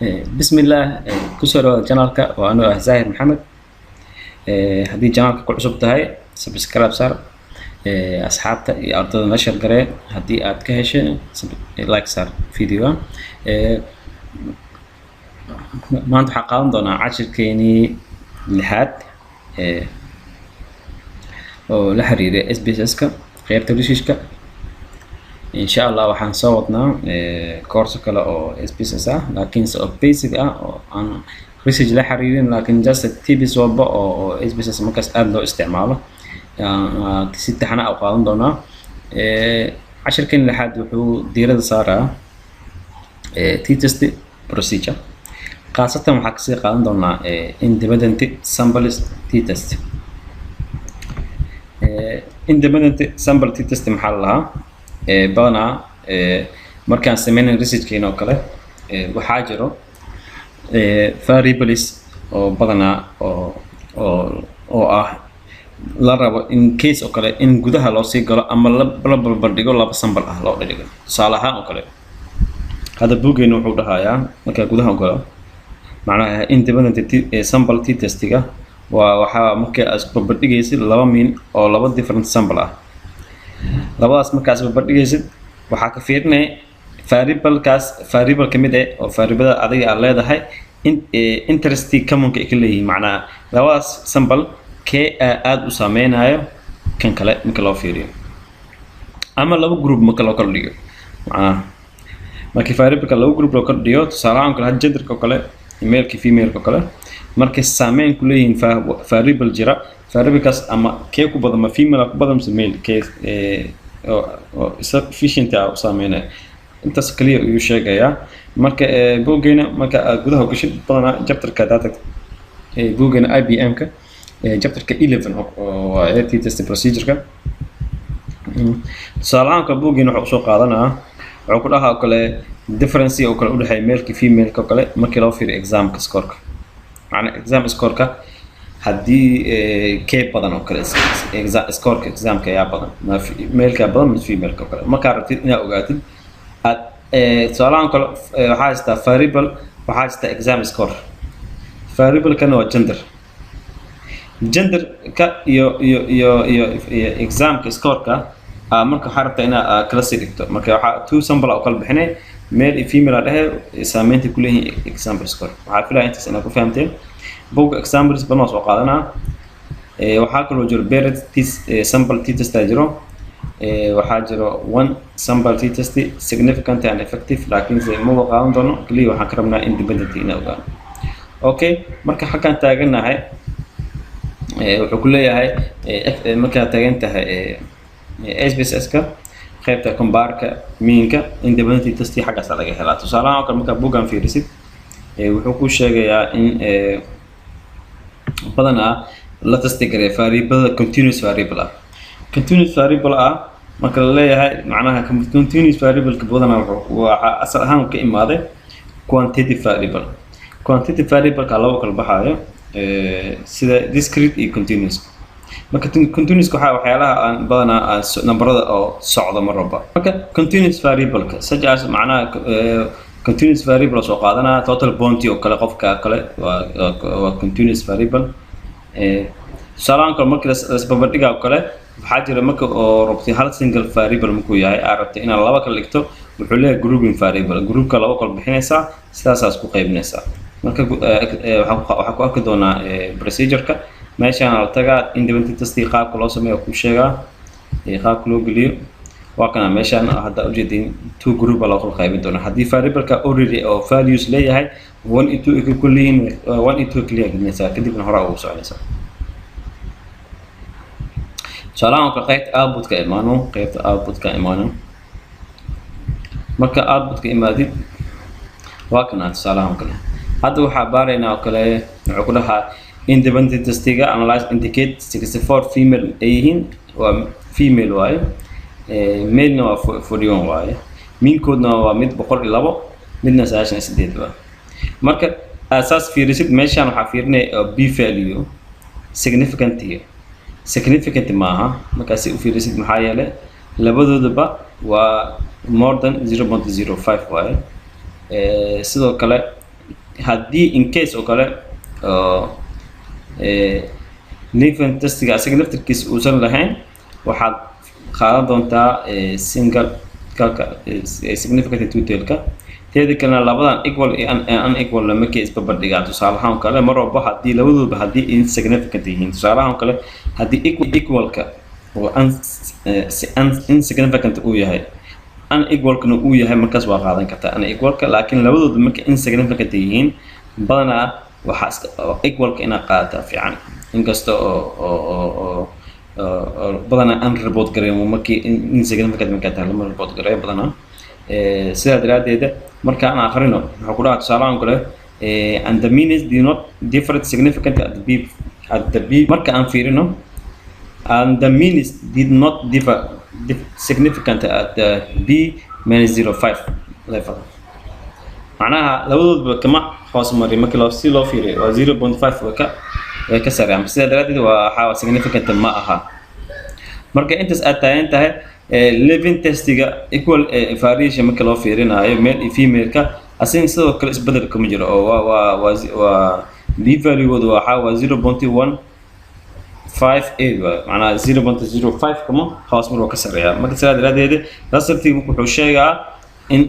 بسم الله كسر جنالك وأنا زاهر محمد هدي جنالك كل عصب تهاي سبسكرايب صار أصحابته أرض نشر قرأ هدي أتكهش لايك صار فيديو ما أنت حقان دونا عشر كيني لحد ولحريرة اس بي اس كا غير توريشيشكا إن شاء الله waxaan soo wadnaa course kale oo SPSS ah laakiin soo basic ah oo aan research la xiriirin laakiin just tips walba oo SPSS markaas aad loo isticmaalo si taxana u qaadan doonaa casharkan lixaad wuxuu diiradda saaraa t-test procedure qaasatan waxaa kasii qaadan doonaa independent samples t-test independent sample t-test maxaa la lahaa badanaa markaan sameynay researchkeena oo kale waxaa jiro variables oo badanaa oo ah la rabo in case oo kale in gudaha loo sii galo ama la barbardhigo laba sample ah loo dhigo tusaale ahaan oo kale hadda buuggeena wuxuu dhahayaa markaa gudaha u galo macnaha independent sample t-testiga waa waxaa markii aad barbardhigaysid laba mean oo laba different sample ah labadaas markaas barbardhigaysid waxaa ka fiirinay variable ka mid ah oo variablada adiga aad leedahay interest commonka ay ka leeyihiin macnaha labadaas sample kee aad u saameynayo kan kale marka loo fiiriyo ama laba group marka loo kala dhigo macnaha markii variableka laba group loo kala dhigo tusaale ahaan kale had genderka oo kale male-ka female-ka oo kale markay saameyn ku leeyihiin variable jira variablekaas ama kee ku badan ma female ku badan mise male kee oo sufficient ah u saameynaya intaas kaliya ayuu sheegayaa marka buuggeena marka aad gudaha gashid badanaa chapterka data buuggeena IBM-ka chapterka 11 oo t-test procedure-ka tusaale ahaan kale buuggeena wuxuu soo qaadanaa wuxuu ku dhahaa oo kale difference oo kale u dhexeeya male-ka female-ka oo kale markii loo fiiriyo exam-ka score-ka macnaha exam score-ka haddii kee badan oo kale scoreka examka ayaa badan male-ka badan mise female-ka oo kale markaa rabtid inaad ogaatid aad tusaalahan kale waxaa haystaa variable waxaa haystaa exam score variable-kana waa genderka iyo examka scoreka marka waxaa rabtaa inaad kala sii dhigto marka waxaa two sample oo kala bixinay male iyo female a dhehe saameynta ku leeyihiin example score waxaa filaya intaas inaad ku fahamteen book examples banoo soo qaadanaa waxaa kaloo jiro paired sample t-test jiro waxaa jiro one sample t-test significant and effective laakiin se ma qaadan doono kaliya waxaan ka rabnaa independent ina ogaano okay marka xaggan taaganahay wuxuu ku leeyahay markaad taagan tahay SPSS-ka qaybta comparka mean-ka independent t-test xaggaas laga helaa tusaalahaan oo kale markaa buuggan fiirisid wuxuu ku sheegayaa in badanaa la testigareeyo variable continuous variable ah marka la leeyahay macnaha continuous variable-ka badanaa waxaa asal ahaan ka imaaday quantitative variable-ka laba kala baxaayo sida discrete iyo continuous marka continuous waxyaalaha aan badanaa nambarada oo socda mar walba marka continuous variable-ka such as macnaha continuous variable soo qaadanaa total bounty oo kale qofka kale waa continuous variable tusaalahaan kale markii la barbardhiga oo kale waxaa jira marka oo rabtay hal single variable markuu yahay aad rabtay inaad laba kala dhigto wuxuu leeyahay grouping variable groupka laba kala bixinaysaa sidaasaas ku qaybinaysaa marka waxaa ku arki doonaa procedure-ka meeshaan la tagaa independent test qaabka loo sameeyo ku sheegaa qaabka loo geliyo waa kana meeshaan hadda ujeedin two group loo kala qaybin doona haddii variable-ka already oo values leeyahay 1 iyo 2 ku leeyihiin 1 iyo 2 kaliya gelinaysaa kadibna hore ugu soconaysaa tusaalahaan ka qaybta output-ka imaano marka output-ka imaadid waa kana tusaalahaan kale hadda waxaa baaraynaa oo kale wuxuu ku dhahaa independent testiga analyze indicate 64 female ay yihiin waa female waaye male-na waa 41 waaye mean-koodna waa mid 102 midna 98 waa marka asaas fiirisid meeshaan waxaa fiirinaya b value significant maaha markaas u fiirisid maxaa yeelay labadoodaba waa more than 0.05 waaye sidoo kale haddii in case oo kale leafing testiga asaga laftirkiisa uusan lahayn waxaad qaadan doontaa single kalka significant tutelka teeda kalena labadan equal iyo unequal lama ka isbarbardhigaa tusaale ahaan kale mar walba haddii labadooda haddii insignificant yihiin tusaale ahaan kale haddii equalka oo insignificant uu yahay unequalkana uu yahay markaas waa qaadan kartaa unequalka laakiin labadooda marka insignificant yihiin badanaa waxaa equalka inaad qaadataa fiican inkasta oo badanaa aan report gareyn markii insignificant markaa tahay lama report gareeyo badanaa sidaa daraaddeeda marka aan akhrino waxaa ku dhaca tusaale ahaan kale and the means do not differ significantly at the b marka aan fiirino and the means did not differ significantly at the b minus 0.5 level macnaha labadoodba kama hoos mari marka si loo fiiriyo waa 0.5 way ka sarreeyaan sidaa daraaddeed waa significant ma aha marka intaas aad taagan tahay living testiga equal variation marka loo fiirinayo male iyo female-ka asin sidoo kale isbedel kuma jiro oo waa b value-gooda waa 0.158 macnaha 0.05 kama hoos mar oo ka sarreeya marka sidaa daraaddeed resultigu wuxuu sheegaa in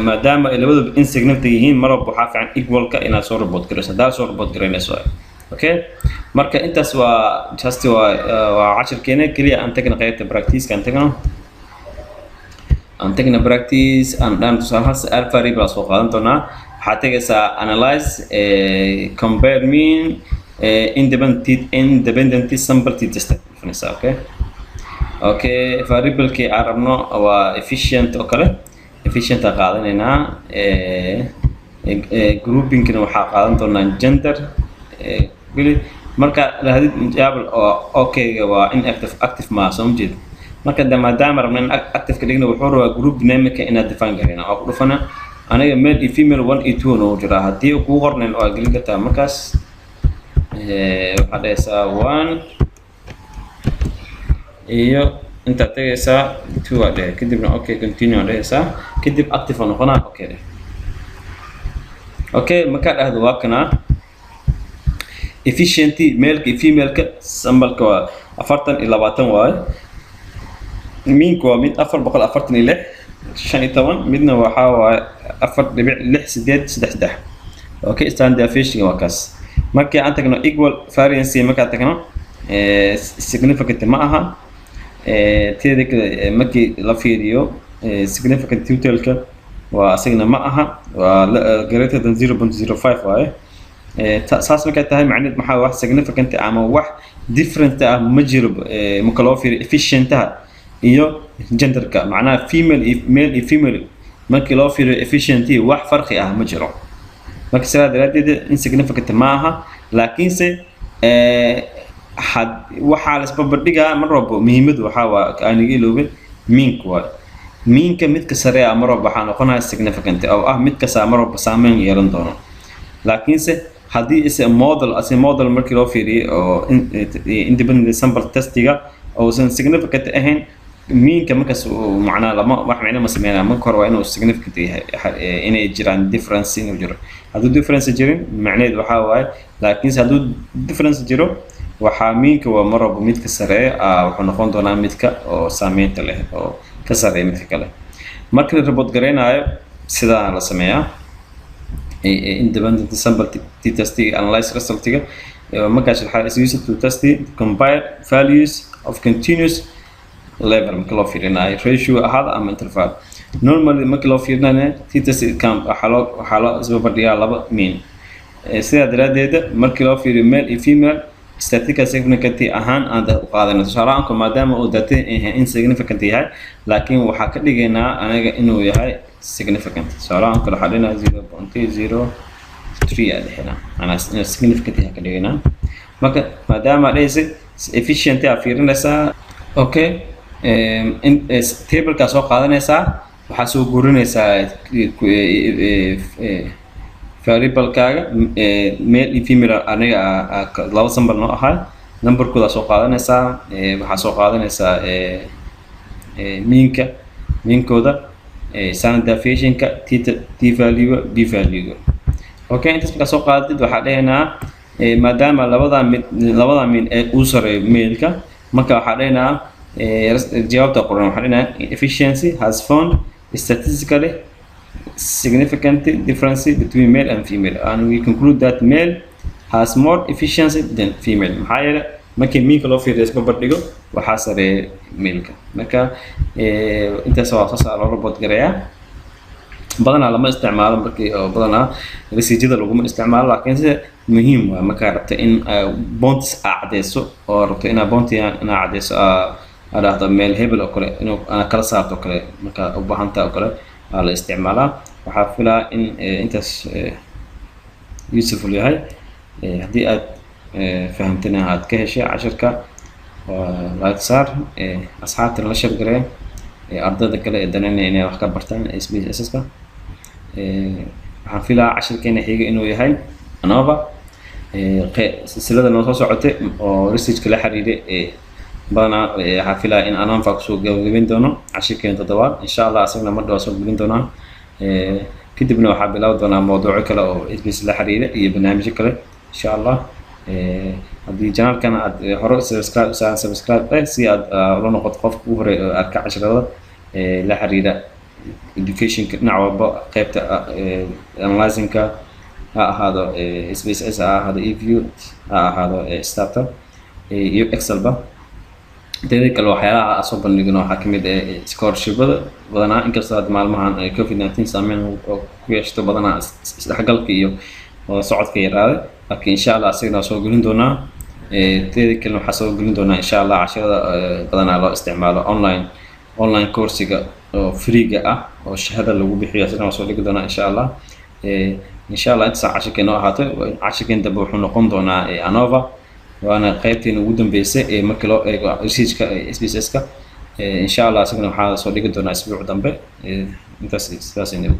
maadaama ay labadooda insignificant yihiin mar walba waxaa fiican equal-ka inaad soo report garayso haddaad soo report garaynayso okay marka intaas waa just waa cashirkeena kaliya aan tagna qaybta practice aan tagna practice aan dhan tusaalahaas alpha variable soo qaadan doonaa waxaad tagaysaa analyze compare mean independent sample t-test okay variable-kii aan rabno waa efficient oo kale efficient aan qaadanaynaa grouping-kina waxaa qaadan doonaa gender marka lahadid jabal oo okay waa active ma soo jeed marka maadaama rabna in active ka dhigno wuxuu rabaa group dynamic inaad define gareyna oo ku dhufana aniga male iyo female 1 iyo 2 oo jira hadii ku qornayn oo gelin kartaa markaas waxaad dhahaysaa 1 iyo inta tagaysaa 2 aad dhahay kadibna okay continue aad dhahaysaa kadib active oo noqonaa okay marka dhahdo waa kana efficiency male-ka iyo female-ka sambalka waa 40 iyo 20 waaye mean-ku waa mid 446 15 midna waxaa waaye 4.6833 okay standard deviation waa kaas markii aan tagno equal variance markaa tagno significant ma aha teeda markii la fiiriyo significant total-ka waa asagna ma aha waa greater than 0.05 waaye saas markay tahay macnaheed maxaa wax significant ama wax different ah ma jiro marka loo fiiriyo efficient-ha iyo gender-ka macnaha male iyo female markii loo fiiriyo efficiency wax farqi ah ma jiro marka sidaa daraaddeed insignificant ma aha laakiinse waxaa la isbarbardhigaa mar walba muhiimadu waxaa waa aaniga iloobe mean-ka waa mean-ka midka sare ah mar walba waxaa noqonaya significant oo ah mid kasta mar walba saameyn yeelan doono laakiinse haddii model markii loo fiiriyay oo independent sample testiga uusan significant ahayn mean-ka markaas macnaha lama wax macno ma sameynaa marka hore waa inuu significant yahay inay jiraan difference inuu jiro hadduu difference jirin macnaheed waxaa waaye laakiinse hadduu difference jiro waxaa mean-ka waa mar walba midka sareeya wuxuu noqon doonaa midka oo saameynta leh oo ka sareeya midka kale marka la report gareynayo sidaa la sameeyaa independent sample t-test analyze result-ga markaas waxaa is used to test compare values of continuous level marka loo fiirinayo ratio ahaada ama interval normally marka loo fiirinayo t-test waxaa loo isbarbardhigaa laba mean sidaa daraaddeed markii loo fiiriyo male iyo female statistical significant ahaan aan u qaadano tusaalaanku maadaama uu data insignificant yahay laakiin waxaa ka dhigaynaa anaga inuu yahay significant tusaalaanku waxaa dhinaca 0.03 aad dhexina ana significant yahay ka dhigaynaa marka maadaama dhaysi efficient ah fiirinaysaa okay table ka soo qaadanaysaa waxaa soo guurinaysaa variable-kaaga male iyo female aniga laba sample noo ahaa numberkooda soo qaadanaysaa waxaa soo qaadanaysaa mean-kooda standard deviation-ka t value b value okay intaas markaa soo qaadatid waxaa dhahaynaa maadaama labada min ee uu sareeyo mailka marka waxaa dhahaynaa jawaabta qoran waxaa dhahaynaa efficiency has found statistically significant difference between male and female and we conclude that male has more efficiency than female maxaa yeelay markii minka loo fiiriyo isbarbar dhigo waxaa sareeya mailka marka intaas waa soo saar loo report gareeyaa badanaa lama isticmaalo markii badanaa resiijada laguma isticmaalo laakiin se muhiim waa markaa rabta in bontis aa cadeyso oo rabto inaa bontiyan inaa cadeyso aa dhahdo meel hebel oo kale inuu kala saarto kale markaa u baahantaa oo kale aa la isticmaalaa waxaa filaa in intaas useful yahay haddii aad fahamtana aad ka heshay cashirka like saar asxaabtana la sheergaree ardayda kale ee daneynaya inay wax ka bartaan SPSS-ka waxaan filaa cashirkeena xiga inuu yahay ANOVA silsilada noo soo socotay oo research-ka la xiriiray badanaa waxaan filaa in ANOVA kusoo gabagabeyn doono cashirkeena toddobaad insha Allah asagna mar dhow soo gelin doonaa kadibna waxaa bilaabi doonaa mawduucyo kale oo SPSS la xiriira iyo barnaamijyo kale insha Allah haddii channelkan aad hore subscribe si aad ula noqoto qofka ugu horeeya oo arka casharada la xiriira educationka dhinac walba qaybta analyzingka ha ahaado SPSS ha ahaado EView ha ahaado startup iyo excelba teeda kale waxyaalaha aan soo bandhigno waxaa ka mid ah scholarshipbada badanaa inkastoo aad maalmahan COVID-19 saameyn oo ku yeeshto badanaa isdhexgalka iyo socodka yaraaday laakiin insha Allah asagna soo gelin doonaa teeda kale waxaa soo gelin doonaa insha Allah casharada badanaa loo isticmaalo online coursiga oo free-ga ah oo shahada lagu bixiyo asagna soo dhigi doonaa insha Allah intaas cashirkeena oo ahaato cashirkeen dambe wuxuu noqon doonaa ANOVA waana qaybteena ugu dambeysay markii loo eego research-ka SPSS-ka insha Allah asagna waxaa soo dhigi doonaa isbuuc dambe intaas sidaas ayay